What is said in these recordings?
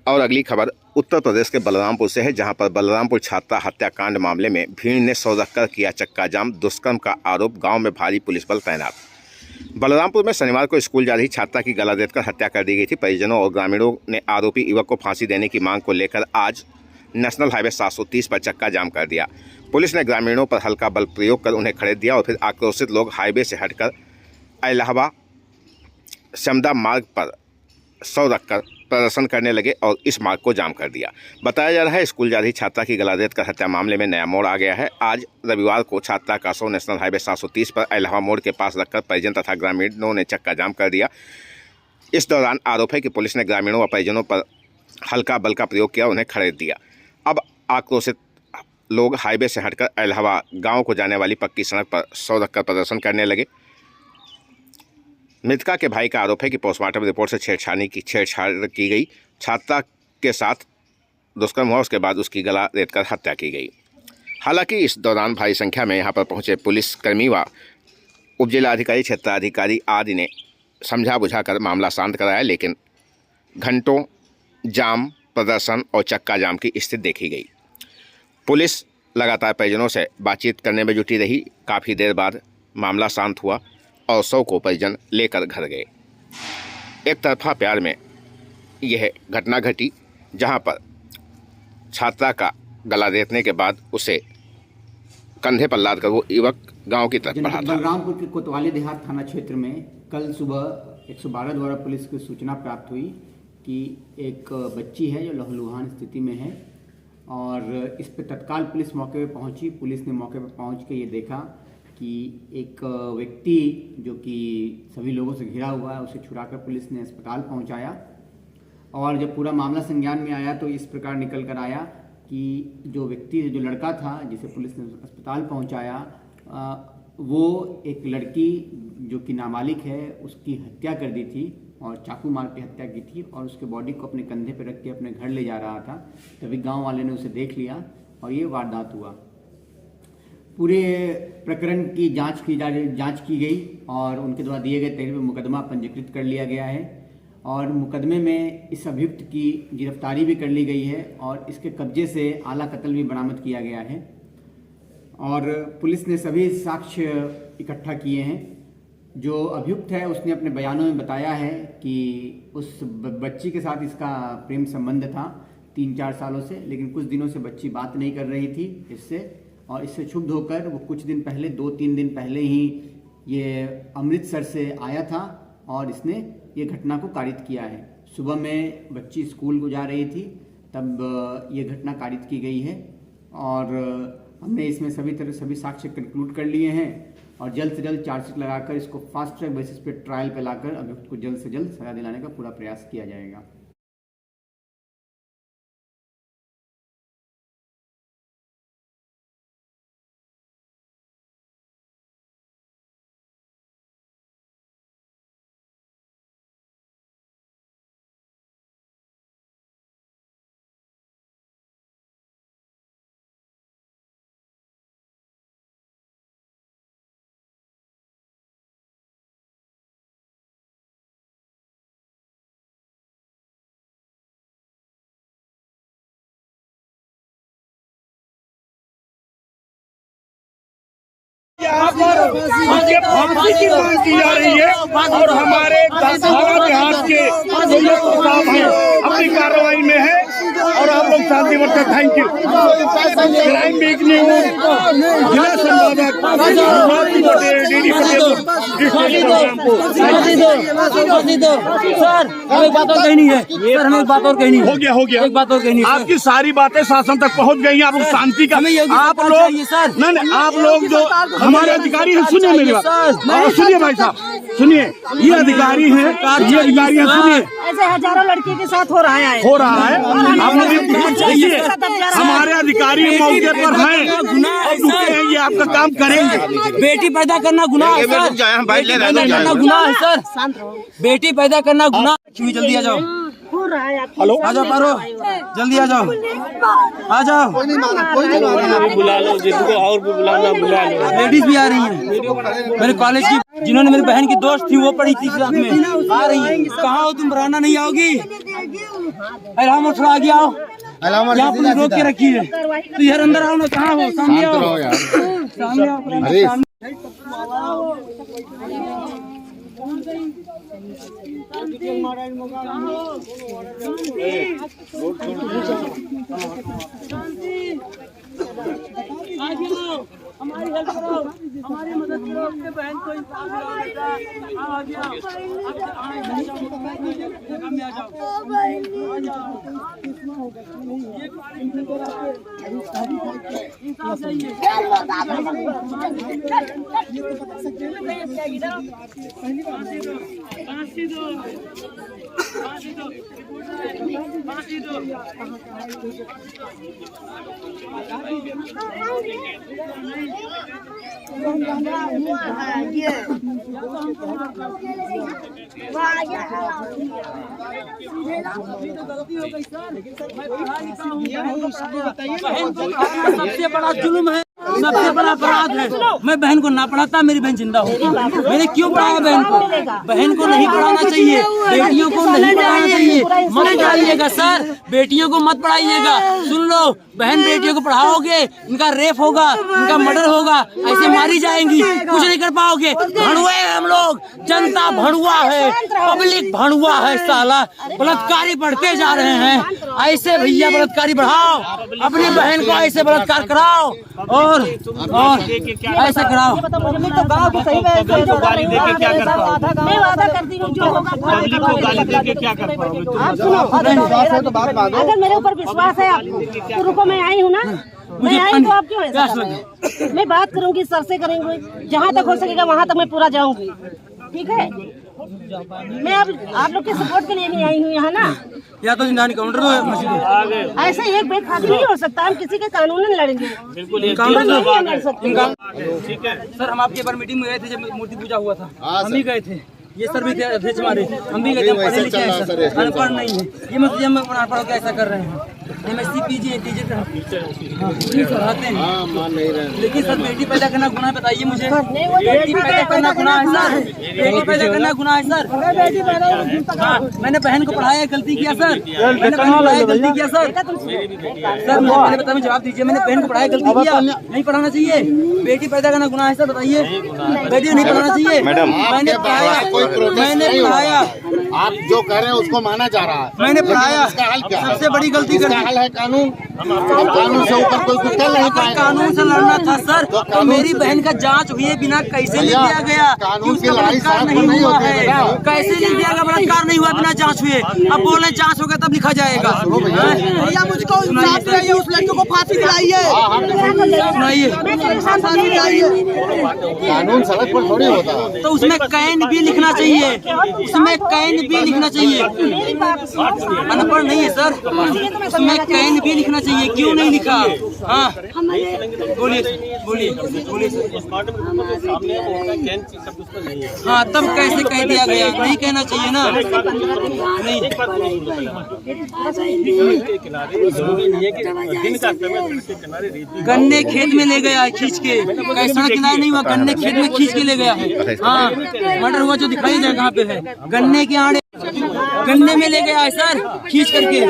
और अगली खबर उत्तर प्रदेश के बलरामपुर से है, जहां पर बलरामपुर छात्रा हत्याकांड मामले में भीड़ ने सौ रखकर किया चक्का जाम। दुष्कर्म का आरोप, गांव में भारी पुलिस बल तैनात। बलरामपुर में शनिवार को स्कूल जा रही छात्रा की गला रेतकर हत्या कर दी गई थी। परिजनों और ग्रामीणों ने आरोपी युवक को फांसी देने की मांग को लेकर आज नेशनल हाईवे 730 पर चक्का जाम कर दिया। पुलिस ने ग्रामीणों पर हल्का बल प्रयोग कर उन्हें खड़े दिया और फिर आक्रोशित लोग हाईवे से हटकर इलाहाबाद समदा मार्ग पर सौ रखकर प्रदर्शन करने लगे और इस मार्ग को जाम कर दिया। बताया जा रहा है स्कूल जा रही छात्रा की गला रेतकर हत्या मामले में नया मोड़ आ गया है। आज रविवार को छात्रा का शव नेशनल हाईवे 730 पर इलाहाबाद मोड़ के पास रखकर परिजन तथा ग्रामीणों ने चक्का जाम कर दिया। इस दौरान आरोप है कि पुलिस ने ग्रामीणों व परिजनों पर हल्का बल का प्रयोग किया, उन्हें खड़े दिया। अब आक्रोशित लोग हाईवे से हटकर इलाहाबाद गाँव को जाने वाली पक्की सड़क पर सौ रखकर प्रदर्शन करने लगे। मृतका के भाई का आरोप है कि पोस्टमार्टम रिपोर्ट से छेड़छाड़ की गई। छात्रा के साथ दुष्कर्म हुआ, उसके बाद उसकी गला रेतकर हत्या की गई। हालांकि इस दौरान भारी संख्या में यहां पर पहुंचे पुलिसकर्मी व उपजिलाधिकारी, क्षेत्राधिकारी आदि ने समझा बुझाकर मामला शांत कराया, लेकिन घंटों जाम, प्रदर्शन और चक्का जाम की स्थिति देखी गई। पुलिस लगातार परिजनों से बातचीत करने में जुटी रही। काफ़ी देर बाद मामला शांत हुआ और शव को परिजन लेकर घर गए। एक तरफा प्यार में यह घटना घटी, जहां पर छात्रा का गला रेतने के बाद उसे कंधे पर लादकर वो युवक गांव की तरफ बढ़ा था। बलरामपुर के कोतवाली देहात थाना क्षेत्र में कल सुबह 112 द्वारा पुलिस को सूचना प्राप्त हुई कि एक बच्ची है जो लहूलुहान स्थिति में है, और इस पर तत्काल पुलिस मौके पर पहुंची। पुलिस ने मौके पर पहुंच के ये देखा कि एक व्यक्ति जो कि सभी लोगों से घिरा हुआ है, उसे छुड़ाकर पुलिस ने अस्पताल पहुंचाया। और जब पूरा मामला संज्ञान में आया तो इस प्रकार निकल कर आया कि जो व्यक्ति, जो लड़का था जिसे पुलिस ने अस्पताल पहुंचाया, वो एक लड़की जो कि नाबालिग है उसकी हत्या कर दी थी और चाकू मार के हत्या की थी, और उसके बॉडी को अपने कंधे पर रख के अपने घर ले जा रहा था। तभी गाँव वाले ने उसे देख लिया और ये वारदात हुआ। पूरे प्रकरण की जांच की गई और उनके द्वारा दिए गए तहरीर में मुकदमा पंजीकृत कर लिया गया है, और मुकदमे में इस अभियुक्त की गिरफ्तारी भी कर ली गई है और इसके कब्जे से आला कत्ल भी बरामद किया गया है। और पुलिस ने सभी साक्ष्य इकट्ठा किए हैं। जो अभियुक्त है उसने अपने बयानों में बताया है कि उस बच्ची के साथ इसका प्रेम संबंध था 3-4 सालों से, लेकिन कुछ दिनों से बच्ची बात नहीं कर रही थी इससे, और इससे क्षुब्ध होकर वो कुछ दिन पहले, 2-3 दिन पहले ही ये अमृतसर से आया था और इसने ये घटना को कारित किया है। सुबह में बच्ची स्कूल को जा रही थी, तब ये घटना कारित की गई है, और हमने इसमें सभी साक्ष्य कंक्लूड कर लिए हैं और जल्द से जल्द चार्जशीट लगाकर इसको फास्ट ट्रैक बेसिस पे ट्रायल पे लाकर अभियुक्त को जल्द से जल्द सजा दिलाने का पूरा प्रयास किया जाएगा। यहाँ पर उनके फांसी की मांग की जा रही है और हमारे देहात के जो लोग साहब हैं अपनी कार्रवाई में है और आप लोग शांति वर्षा। Thank you. Crime week news, जिला संवादक सर, हमें एक बात और कहनी है। सर, हमें एक बात और कहनी है। हो गया एक बात और कहनी है। आपकी सारी बातें शासन तक पहुंच गई हैं। आप लोग शांति का, आप लोग नहीं, आप लोग जो हमारे अधिकारी हैं, सुनिए मेरी बात, सुनिए भाई साहब, सुनिए, ये अधिकारी हैं, ये अधिकारी हैं, सुनिए, ऐसे हजारों लड़की के साथ हो रहा है आप लोग चाहिए। हमारे अधिकारी मौके पर हैं और रुके हैं, ये आपका काम करेंगे। बेटी पैदा करना गुनाह है सर, बेटी पैदा करना गुनाह है सर, बेटी पैदा करना गुनाह। जल्दी आ जाओ, हेलो, आ जाओ पारो, जल्दी आ जाओ, आ जाओ। बुला लो, जिसको और भी बुलाना बुला लो। लेडीज भी आ रही हैं, मेरे कॉलेज की, जिन्होंने मेरी बहन की दोस्त थी वो पढ़ी थी साथ में, आ रही है। कहाँ हो तुम? बराना नहीं आओगी? अलामत थोड़ा आगे आओ, यहाँ पुलिस रोक के रखी है, तो यार अंदर आओ ना, कहाँ हो, सामने आओ, सामने आओ। हमारी हेल्प करो, हमारी मदद करो, अपने बहन को इंसाफ दिलाओ बेटा। आ जाओ, इंसाफ चाहिए। फांसी दो, फांसी दो, फांसी दो। सबसे बड़ा जुल्म है, सबसे बड़ा अपराध है। मैं बहन को ना पढ़ाता, मेरी बहन जिंदा होती। मैंने क्यों पढ़ाया बहन को? बहन को नहीं पढ़ाना चाहिए, बेटियों को नहीं पढ़ाना चाहिए। मत पढ़ाइएगा सर, बेटियों को मत पढ़ाइएगा। सुन लो, बहन बेटियों को पढ़ाओगे, इनका रेप होगा, इनका मर्डर होगा, ऐसे मारी जाएंगी, कुछ नहीं कर पाओगे। भड़ुए हैं हम लोग, जनता भड़ुआ है, पब्लिक भड़ुआ है। साला बलात्कारी बढ़ते जा रहे हैं, ऐसे भैया बलात्कारी बढ़ाओ, अपनी बहन को ऐसे बलात्कार कराओ और ऐसा कराओ। गाली देके क्या कर पाओगे? मैं वादा करती हूँ जो होगा पब्लिक को गाली देके क्या कर पाओगे? आप सुनो, अगर मेरे ऊपर विश्वास है आपको तो रुको, मैं आई हूँ ना, मैं आई तो आप क्यों ऐसा कर रहे हो? मैं बात करूंगी, सर से करेंगे, जहाँ तक हो सकेगा वहाँ तक मैं पूरा जाऊंगी, ठीक है? मैं आप लोग के सपोर्ट के लिए नहीं आई हूँ यहाँ ना। या तो जिंदा काउंटर दो, ऐसे एक बेखादी नहीं हो सकता, हम किसी के कानून नहीं लड़ेंगे, बिल्कुल नहीं लड़ सकते। ठीक है सर, हम आपके बार मीटिंग में गए थे जब मूर्ति पूजा हुआ था, हम ही गए थे। ये सर भी थे अध्यक्ष हमारे, हम भी गए थे। पढ़े लिखे हैं सर, अनपढ़ नहीं है। ये मत हम अनपढ़ होकर ऐसा कर रहे हैं। MSc PG टीचर पढ़ाते हैं, लेकिन सर बेटी पैदा करना गुनाह, बताइए मुझे। बेटी पैदा करना गुनाह है सर, बेटी पैदा करना गुनाह है सर। मैंने बहन को पढ़ाया, गलती किया सर, मैंने बहन को पढ़ाया, गलती किया सर। सर मैंने बताया, जवाब दीजिए, मैंने बहन को पढ़ाया, गलती किया, नहीं पढ़ाना चाहिए। बेटी पैदा करना गुनाह है सर, बताइए। बेटी को नहीं पढ़ाना चाहिए। मैंने पढ़ाया, मैंने पढ़ाया, आप जो कह रहे हैं उसको माना जा रहा है। मैंने पढ़ाया, सबसे बड़ी गलती हल है कानून। कानून से ऊपर कोई कुछ नहीं पाएगा। कानून से लड़ना था सर, तो मेरी बहन का जांच हुए बिना कैसे लिख दिया गया? कानून की लड़ाई साफ नहीं होती है, कैसे लिख दिया गया? बलात्कार नहीं हुआ बिना जांच हुए। अब बोल रहे जांच होगा तब लिखा जाएगा। भैया मुझको इंसाफ चाहिए, उस लड़के को फांसी दिलाइए, सुनाइए। कानून सड़क पर थोड़ी होता है, तो उसमें कैन भी लिखना चाहिए, उसमें कैन भी लिखना चाहिए। अनपढ़ नहीं है सर, उसमें कैन भी लिखना चाहिए, क्यों नहीं लिखा? हाँ बोलिए बोलिए बोलिए सर। हाँ तब कैसे कह दिया गया? नहीं कहना चाहिए ना। नहीं, गन्ने खेत में ले गया है खींच के, सड़क किनारे नहीं हुआ, गन्ने खेत में खींच के ले गया है। हाँ मर्डर हुआ जो दिखाई दे कहाँ पे है, गन्ने के आड़े, गन्ने में ले गया है सर, खींच करके।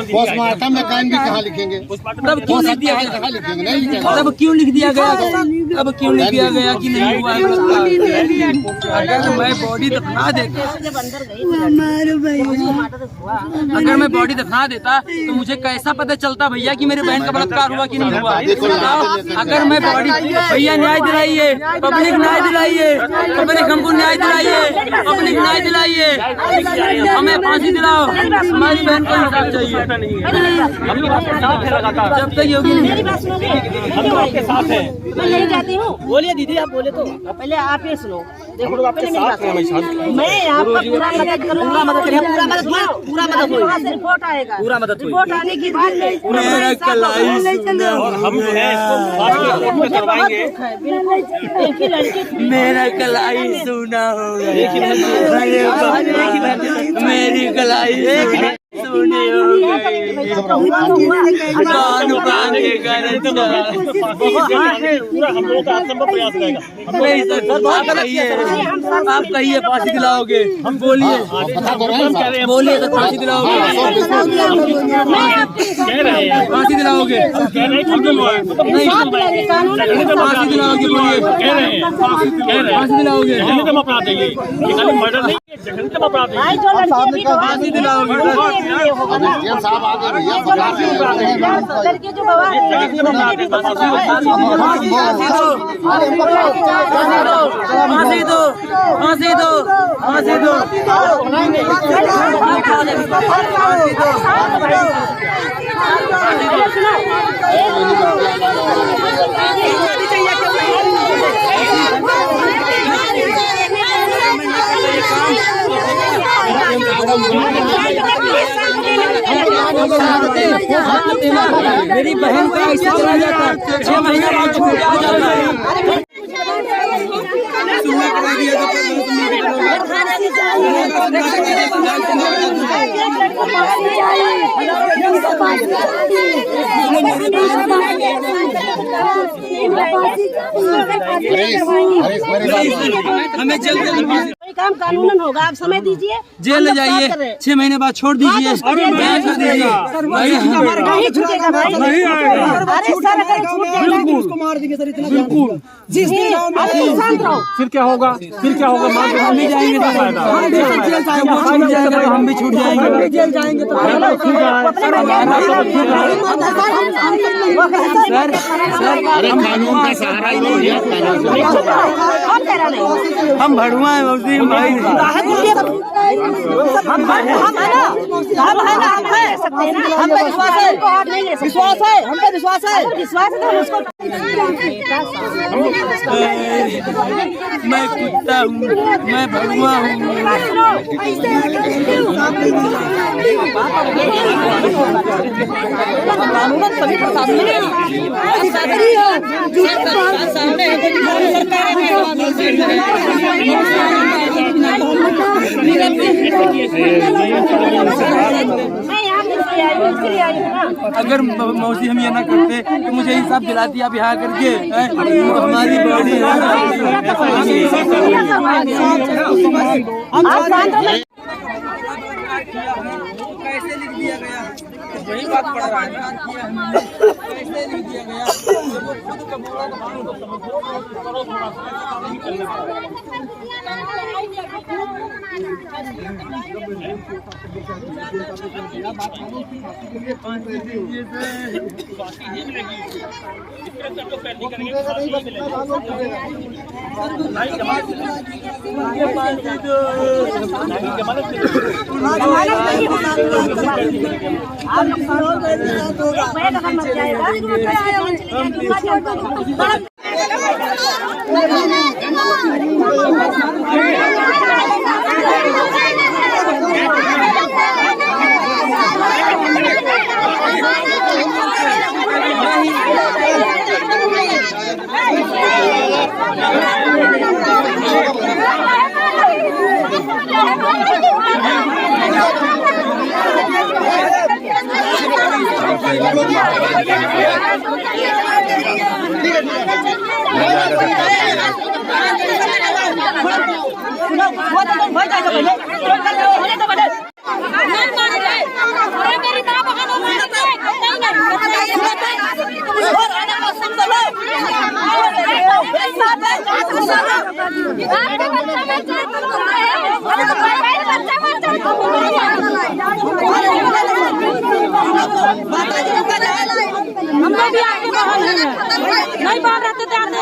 पोस्टमार्टम में कान भी कहाँ लिखेंगे? तब क्यों लिख दिया गया? कहाँ लिखेंगे? नहीं लिखेंगे। तब क्यों लिख दिया गया? तब क्यों लिख दिया गया कि नहीं हुआ है बलात्कार? अगर मैं बॉडी दफना देता, अगर मैं बॉडी दफना देता तो मुझे कैसा पता चलता भैया कि मेरी बहन का बलात्कार हुआ कि नहीं हुआ? अगर मैं बॉडी, भैया न्याय दिलाइए, पब्लिक न्याय दिलाइए, पब्लिक हमको न्याय दिलाइए, पब्लिक न्याय दिलाइए, हमें फांसी दिलाओ, हमारी बहन को इंसाफ चाहिए। जब तक योगी मेरी बात सुनो, मैं यही कहती हूँ। बोलिए दीदी, आप बोले तो पहले आप ये सुनो, देखो पहले मेरी बात सुनो। मैं आपका पूरा मदद करूँगा, पूरा मदद वहाँ से रिपोर्ट आएगा, पूरा मदद होगी। रिपोर्ट आने के बाद मेरा कलाई और हम जो है इसको करवाएंगे। एक ही लड़की, मेरा कलाई सुना होगा, मेरी कलाई सुनी होगी। आप कहिए फांसी दिलाओगे, हम बोलिए बोलिए तो फांसी दिलाओगे, फांसी दिलाओगे, नहीं फांसी दिलाओगे, बोलिए फांसी दिलाओगे, मर्डर नहीं फांसी दिलाओगे। साहब आगे भैया लड़के जो गवाह फांसी दो, फांसी दो, फांसी दो, फांसी दो, मेरी बहन का ऐसा चला जाता 6 महीने बाद छूट जाता हमें जल्द काम कानूनन होगा, आप समय दीजिए, जेल ले जाइए, 6 महीने बाद छोड़ दीजिए, नहीं छूटेगा भाई, नहीं आएगा। अरे सर अगर छूट जाएगा उसको मार देंगे सर, इतना बिल्कुल जिस दिन शांत रहो। फिर क्या होगा, फिर क्या होगा, हम भी जाएंगे तो फायदा, हम भी छूट जाएंगे, जेल जाएंगे तो कानून का सहारा ही नहीं है। हम भड़ुआ है भाई, हम पे विश्वास है, विश्वास है, हम पे विश्वास है, विश्वास है तो हम उसको मैं कुत्ता हूँ, मैं भड़ुआ हूँ। अगर मौसी हम ये ना करते तो मुझे इंसाफ दिलाती आप यहाँ करके, हमारी बॉडी कैसे लिख दिया गया, वही बात पड़ रहा है, कैसे लिख दिया गया, खुद का बोला हमने भी आगे नहीं बात रहते थे अपने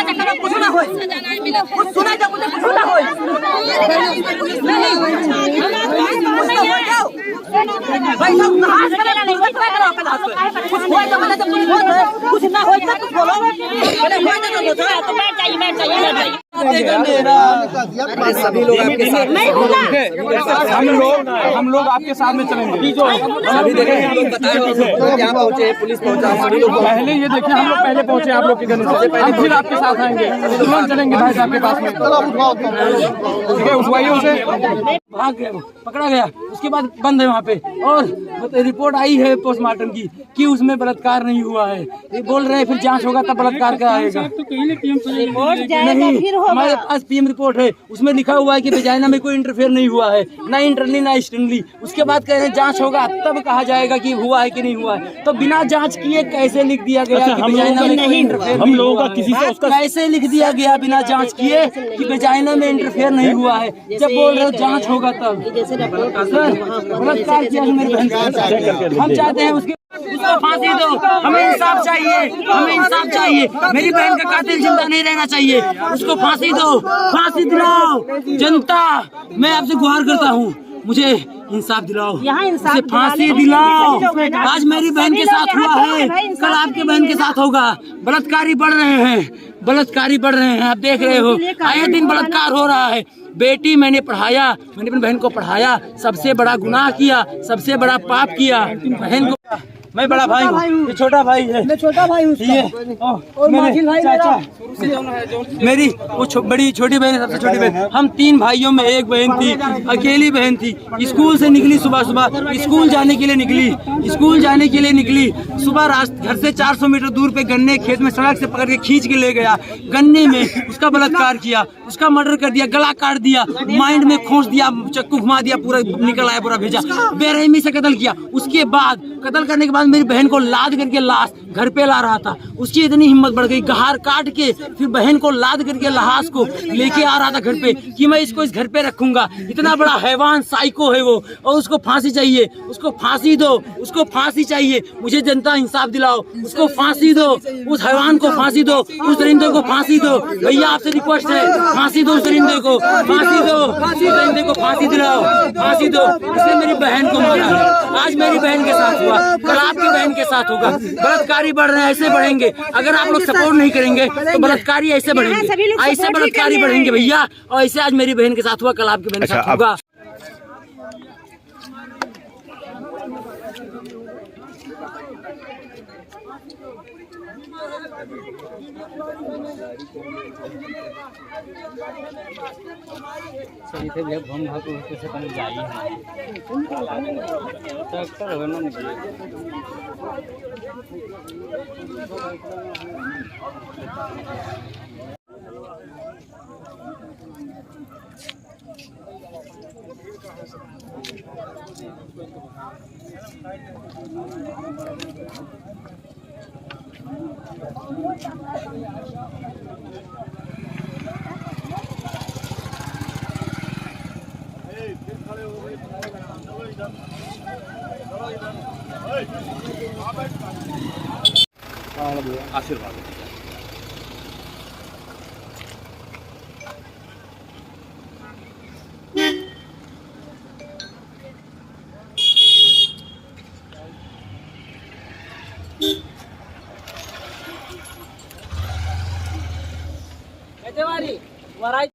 चक्कर में कुछ ना हो, कुछ सुना जब मुझे कुछ ना हो, कुछ ना हो, कुछ बोलो, देगा मेरा। सभी लोग आपके साथ मैं हूँ ना। हम लोग आपके साथ में चलेंगे। सभी देखिए हम लोग बताएं यहाँ पहुंचे, पुलिस पहुंचा, सभी लोग पहले ये देखिए हम लोग पहले पहुंचे आप लोग के घर से, हम फिर आपके साथ आएंगे, तुरंत चलेंगे भाई साहब के पास में। ठीक है, उठवाइए उसे। भाग गया, वो पकड़ा गया, उसके बाद बंद है वहाँ पे। और रिपोर्ट आई है पोस्टमार्टम की कि उसमें बलात्कार नहीं हुआ है। ये बोल रहे हैं फिर जांच होगा तब बलात्कार का आएगा। रिपोर्ट जाएगा नहीं, फिर होगा। हमारे पास पीएम रिपोर्ट है, उसमें लिखा हुआ है कि वेजाइना में कोई इंटरफेयर नहीं हुआ है, ना इंटरनली ना एक्सटर्नली। उसके बाद कह रहे हैं जांच होगा तब कहा जाएगा कि हुआ है कि नहीं हुआ है। तो बिना जांच किए कैसे लिख दिया गया कि वेजाइना में कोई इंटरफेयर नहीं हुआ है? कैसे लिख दिया गया बिना जांच किए कि वेजाइना में इंटरफेयर नहीं हुआ है? जब बोल रहे हो जांच होगा तब। बलात्कार किया है मेरी बहन को। हम चाहते हैं उसको फांसी दो, हमें इंसाफ चाहिए, हमें इंसाफ चाहिए। मेरी बहन का कातिल जिंदा नहीं रहना चाहिए, उसको फांसी दो, फांसी दिलाओ। जनता, मैं आपसे गुहार करता हूँ, मुझे इंसाफ दिलाओ, उसे फांसी दिलाओ। आज मेरी बहन के साथ हुआ है, कल आपके बहन के साथ होगा। बलात्कारी बढ़ रहे हैं, बलात्कारी बढ़ रहे हैं, आप देख रहे हो, आए दिन बलात्कार हो रहा है। बेटी मैंने पढ़ाया, मैंने अपनी बहन को पढ़ाया, सबसे बड़ा गुनाह किया, सबसे बड़ा पाप किया बहन को। मैं बड़ा भाई हूँ, ये छोटा भाई है, मैं छोटा भाई हूँ, ये और माजिद भाई चाचा, मेरी वो बड़ी छोटी बहन है, सबसे छोटी बहन। हम 3 भाइयों में एक बहन थी, अकेली बहन थी। स्कूल से निकली सुबह सुबह, स्कूल जाने के लिए निकली, स्कूल जाने के लिए निकली सुबह। घर से 400 मीटर दूर पे गन्ने खेत में सड़क से पकड़ के खींच के ले गया, गन्ने में उसका बलात्कार किया, उसका मर्डर कर दिया, गला काट दिया, माइंड में खोस दिया, चक्कू घुमा दिया, पूरा निकल आया, पूरा भेजा, बेरहमी से कत्ल किया। उसके बाद कत्ल करने के बाद मेरी बहन को लाद करके लाश घर पे ला रहा था। उसकी इतनी हिम्मत बढ़ गई, गहार काट के फिर बहन को लाद करके लाश को लेके आ रहा था घर पे कि मैं इसको इस घर पे रखूंगा। इतना बड़ा हैवान साइको है वो, और उसको फांसी चाहिए, उसको फांसी दो, उसको फांसी चाहिए। मुझे जनता इंसाफ दिलाओ, उसको फांसी दो, उस हैवान को फांसी दो, उस दरिंदे को फांसी दो। भैया आपसे रिक्वेस्ट है, फांसी दो उस दरिंदे को, फांसी दो, उस दरिंदे को फांसी दिलाओ, फांसी दो। उसने मेरी बहन को मारा है, आज मेरी बहन के साथ हुआ, कल आपकी बहन के साथ होगा। बलात्कारी बढ़ रहे हैं, ऐसे बढ़ेंगे। अगर आप लोग सपोर्ट नहीं करेंगे तो बलात्कारी ऐसे बढ़ेंगे, ऐसे बलात्कारी बढ़ेंगे भैया। और ऐसे आज मेरी बहन के साथ हुआ, कल आपकी बहन के साथ होगा। सही थे भैया, हम भाग उसके से कम जाई ट्रैक्टर हो ना निकले। आशीर्वाद।